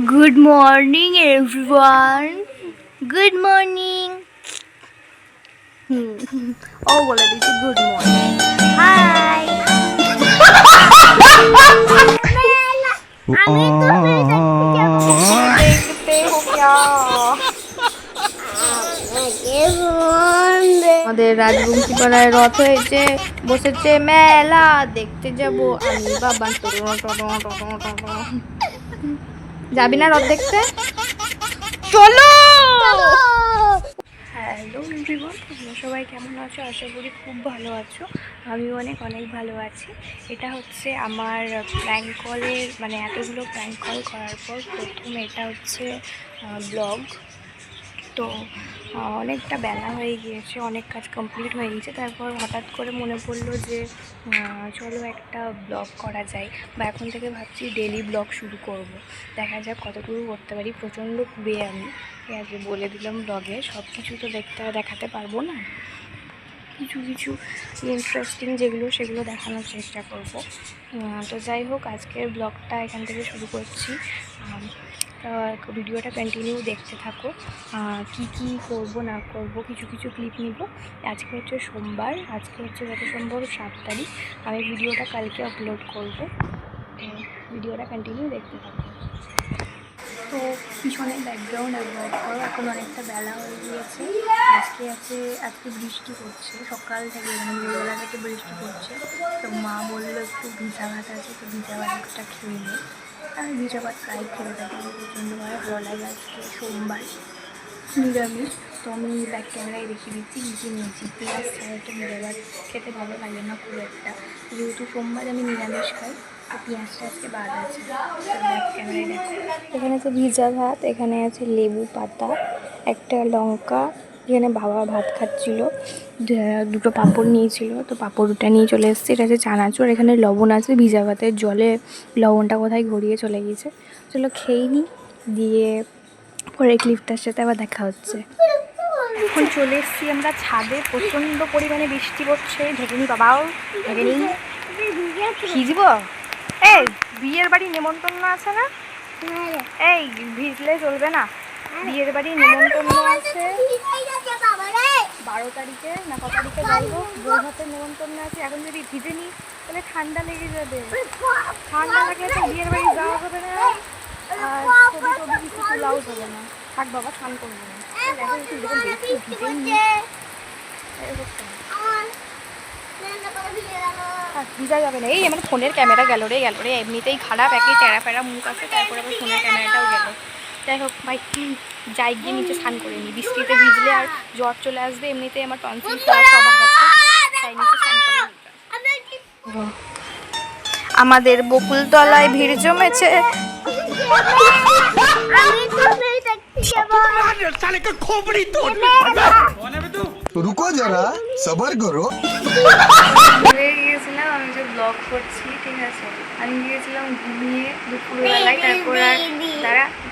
Good morning, everyone. Good morning. ও বলে দিচ্ছি good morning. High. দেখতে হো क्या? আমাদের রাজবংশীপাড়ায় রথ হয়েছে, বসেছে মেলা, দেখতে যাব আমি বাবা। যাবি না রথ দেখতে? চলো। হ্যালো এভরিওয়ান, তোমরা সবাই কেমন আছো? আশা করি খুব ভালো আছো। আমিও অনেক ভালো আছি। এটা হচ্ছে আমার প্র্যাঙ্ক কলের মানে এতগুলো প্র্যাঙ্ক কল করার পর প্রথম এটা হচ্ছে ব্লগ। তো অনেকটা বেলা হয়ে গিয়েছে, অনেক কাজ কমপ্লিট হয়ে গেছে। তারপর হঠাৎ করে মনে পড়লো যে চলো একটা ব্লগ করা যায়, বা এখন থেকে ভাবছি ডেলি ব্লগ শুরু করব। দেখা যাক কতটুকু করতে পারি। প্রচণ্ড কুড়ে আমি, ঠিক আছে বলে দিলাম। ব্লগে সব কিছু তো দেখাতে পারবো না, কিছু কিছু ইন্টারেস্টিং যেগুলো সেগুলো দেখানোর চেষ্টা করব। তো যাই হোক, আজকের ব্লগটা এখান থেকে শুরু করছি। ভিডিওটা কন্টিনিউ দেখতে থাকো। কি কি করব না করব কিছু কিছু ক্লিপ নিব। আজকে হচ্ছে সোমবার, আজকে হচ্ছে গত সোমবার 7 তারিখ। আমি ভিডিওটা কালকে আপলোড করব। ভিডিওটা কন্টিনিউ দেখতে থাকো। তো পিছনে ব্যাকগ্রাউন্ড অ্যাভয়েড করো, এখন অনেকটা বেলা হয়ে গিয়েছে। আজকে বৃষ্টি পড়ছে সকাল থেকে, ভোরবেলা থেকে বৃষ্টি পড়ছে। তো মা বললো একটু ভিজা ভাত আছে, তো ভিজা ভাতটা খেয়ে নে। আমি ভিজা ভাত প্রায় খেয়ে থাকি, প্রচণ্ডভাবে ভালো লাগে। আজকে সোমবার, নিরামিষ। তো আমি ব্যাক ক্যামেরায় দেখিয়ে দিচ্ছি কী কী নিয়েছি। পেঁয়াজ ছাড়া তো ভিজা ভাত খেতে ভালো লাগে না খুব একটা, যেহেতু সোমবার আমি নিরামিষ খাই। তো পেঁয়াজটা আজকে বাদ আছে। ব্যাক ক্যামেরায় দেখো, এখানে আছে ভিজা ভাত, এখানে আছে লেবু পাতা, একটা লঙ্কা। এখানে বাবা ভাত খাচ্ছিল, দুটো পাঁপড় নিয়েছিল, তো পাঁপড়টা নিয়ে চলে এসেছে। এটা আছে চানাচুর, এখানে লবণ আছে। ভিজা ভাতের জলে লবণটা কোথায় গড়িয়ে চলে গিয়েছে। চলো খেয়ে নিই, দিয়ে পরে ক্লিপটার সাথে আবার দেখা হচ্ছে। এখন চলে এসেছি আমরা ছাদে, প্রচণ্ড পরিমাণে বৃষ্টি পড়ছে। ঢেকে নি বাবাও, ঢেকে নি। ভিজব? এই বিয়ের বাড়ি নেমন্তন্ন আছে না? এই ভিজলে চলবে না। বিয়ের বাড়ি নেমন্তন্ন আছে 12 তারিখে না কত তারিখে যাইবো, বউ ভাতের নেমন্তন্ন আছে। এখন যদি ভিজে নি তাহলে ঠান্ডা লেগে যাবে। ঠান্ডা লাগলে তো বিয়ের বাড়ি যাওয়া যাবে না, আর ছবি টবি কিছু তোলাও যাবে না। থাক বাবা, স্নান করবো না। ভিজা যাবে না। এই আমার ফোনের ক্যামেরা গেল রে, এমনিতেই খারাপ, একই টেরা ফেরা মুখ আছে, তারপরে আবার ফোনের ক্যামেরাটাও গেল। যাই হোক ভাই, যাই গিয়ে নিচে স্নান করে নিই। বৃষ্টিতে ভিজলে আর জ্বর চলে আসবে, এমনিতেই আমার টনসিল খাওয়া স্বভাব আছে, তাই নিচে স্নান করে নিই। আমাদের বকুলতলায় ভিড় জমেছে। रुको जरा सबर करो। ভুলে গিয়েছিলাম আমি যে ব্লগ করছি, ঠিক আছে। আমি গিয়েছিলাম ঘুমিয়ে দুপুরবেলায়,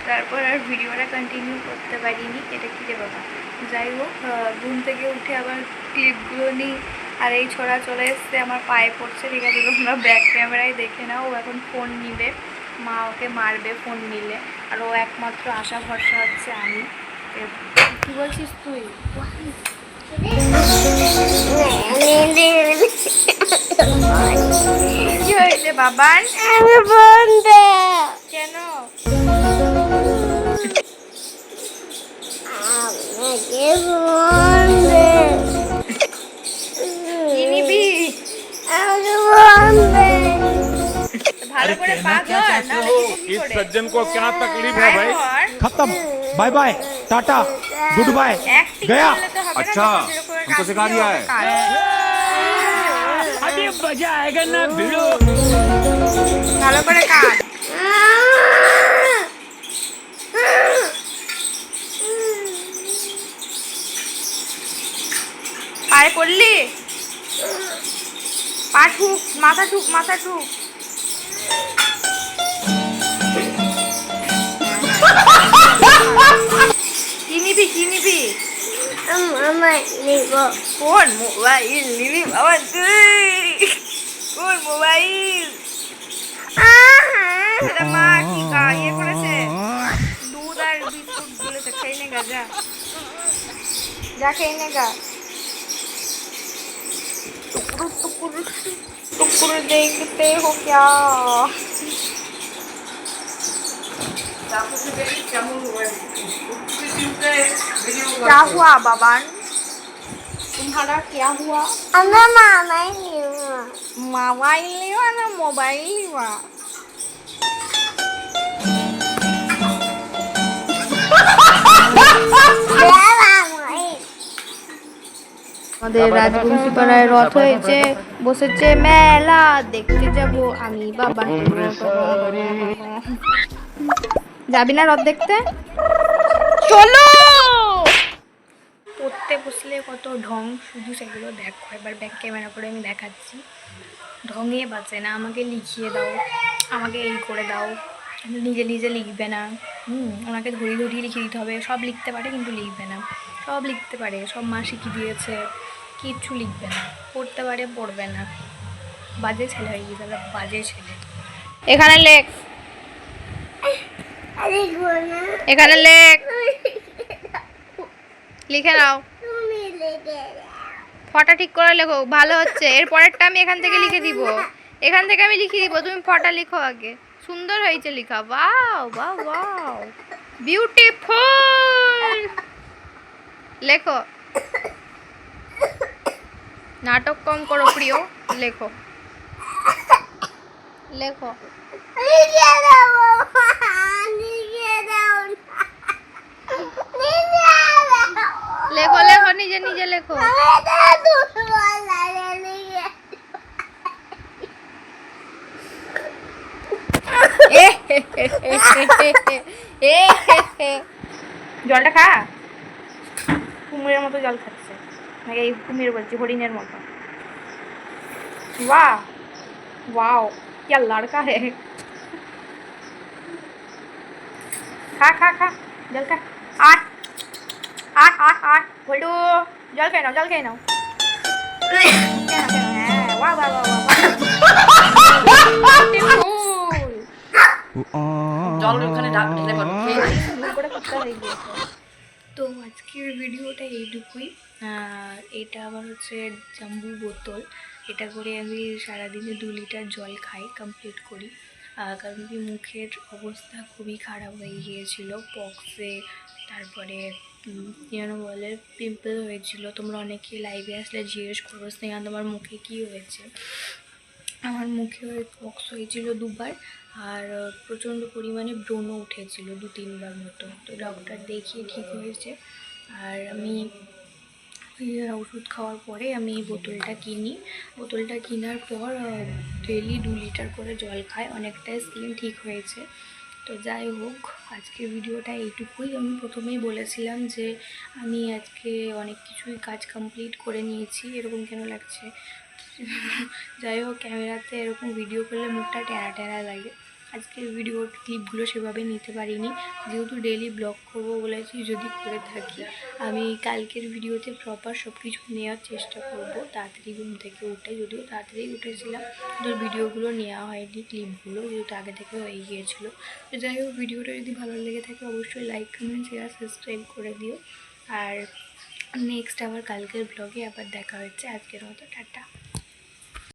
তারপর আর ভিডিওটা কন্টিনিউ করতে পারিনি। এটা কি রে বাবা। যাই হোক, ঘুম থেকে উঠে আবার ক্লিপগুলো নিই, আর এই ছোড়া চলে এসছে আমার পায়ে পড়ছে, ঠিক আছে। তোমরা ব্যাক ক্যামেরায় দেখে নাও। ও এখন ফোন নিবে, মা ওকে মারবে ফোন নিলে, আর ও একমাত্র আশা ভরসা হচ্ছে আমি। কি বলছিস তুই? কি হয়েছে বাবার? কেন? কি নিবি? ভালো করে পা ধর, নাহলে इस सज्जन को क्या तकलीफ है भाई? खत्म, bye bye, tata, goodbye, गया। अच्छा, हमको सिखा दिया है। अभी मजा आएगा ना भिड़ो। ভালো করে কাট। পায়ে পড়লি? পা ঠুক, মাথা ঠুক, মাথা ঠুক। কি নিবি, কি নিবি? কোন মোবাইল নিবি বাবা তুই? কোন মোবাইল? এটা মা কি ইয়ে করেছে? গা যা, যা খেয়ে নে গা। टुकुर टुकुर टुकुर देखते हो क्या? क्या हुआ बाबान? तुम्हारा क्या हुआ? मोबाइल लिया ना, मोबाइल लिया। আমাদের রাজবংশী পাড়ায় রথ হয়েছে, বসেছে মেলা, দেখতে যাব আমি বাবা। যাবি না রথ দেখতে? চলো। পড়তে বসলে কত ঢং, শুধু সেগুলো দেখো। এবার ব্যাক ক্যামেরা করে আমি দেখাচ্ছি। ঢঙে বাঁচে না, আমাকে লিখিয়ে দাও, আমাকে এই করে দাও, নিজে নিজে লিখবে না। ওনাকে ধরিয়ে ধরিয়ে লিখে দিতে হবে। সব লিখতে পারে কিন্তু লিখবে না, সব লিখতে পারে, সব মা শিখিয়ে দিয়েছে, কিচ্ছু লিখবে না। পড়তে পারে, পড়বে না। বাজে ছেলে হয়ে গিয়ে তাহলে, বাজে ছেলে। এখানে লেখ, এখানে লেখ, লিখে নাও। ফটা ঠিক করে লেখো, ভালো হচ্ছে। এর পরেরটা আমি এখান থেকে লিখে দিব, এখান থেকে আমি লিখে দিব, তুমি ফটা লিখো আগে। সুন্দর হয়েছে লেখা, ওয়াও ওয়াও ওয়াও, বিউটিফুল। লেখো, নাটক কম করো প্রিয়, লেখো লেখো। লেখো লেখো, নিজে নিজে লেখো। জলটা খা। কুমিরের মতো জল খাচ্ছে, নাকি এই কুমির বলছি, হরিণের মতো। वाह वाओ, क्या लड़का है। खा खा खा, जल खा। आठ आठ आठ आठ बोलू, जल खाए नाओ, जल खाए नाओ। वाह वाह वाह वाह, জল ওখানে ঢেলে পড়ো, খেয়ে নে। তো আজকের ভিডিওটা এইটুকুই। এটা আমার হচ্ছে জাম্বু বোতল, এটা করে আমি সারাদিনে 2 লিটার জল খাই, কমপ্লিট করি। কারণ কি মুখের অবস্থা খুবই খারাপ হয়ে গিয়েছিল, পক্সে, তারপরে যেন বলে পিম্পল হয়েছিল। তোমরা অনেকে লাইভে আসলে জিজ্ঞেস করো স্নেহা তোমার মুখে কী হয়েছে। আমার মুখে পক্স হয়েছিল 2বার, আর প্রচণ্ড পরিমাণে ব্রণ উঠেছিল 2-3বার মতো। তো ডক্টর দেখিয়ে ঠিক হয়েছে। আর আমি ওষুধ খাওয়ার পরে আমি এই বোতলটা কিনি। বোতলটা কেনার পর ডেলি 2 লিটার করে জল খাই, অনেকটাই স্কিন ঠিক হয়েছে। তো যাই হোক, আজকের ভিডিওটা এইটুকুই। আমি প্রথমেই বলেছিলাম যে আমি আজকে অনেক কিছুই কাজ কমপ্লিট করে নিয়েছি, এরকম কেন লাগছে? যাই হোক, ক্যামেরাতে এরকম ভিডিও করলে মুখটা টেরা টেরা লাগে। আজকের ভিডিওর ক্লিপগুলো সেভাবে নিতে পারিনি, যেহেতু ডেইলি ব্লগ করবো বলেছি। যদি করে থাকি, আমি কালকের ভিডিওতে প্রপার সব কিছু নেওয়ার চেষ্টা করব, তাড়াতাড়ি ঘুম থেকে উঠে। যদিও তাড়াতাড়ি উঠেছিলাম, তো ভিডিওগুলো নেওয়া হয়নি, ক্লিপগুলো যেহেতু আগে থেকে হয়ে গিয়েছিলো। তো যাই হোক, ভিডিওটা যদি ভালো লেগে থাকে অবশ্যই লাইক, কমেন্ট, শেয়ার, সাবস্ক্রাইব করে দিও। আর নেক্সট আবার কালকের ব্লগে আবার দেখা হচ্ছে। আজকের মতো টাটা।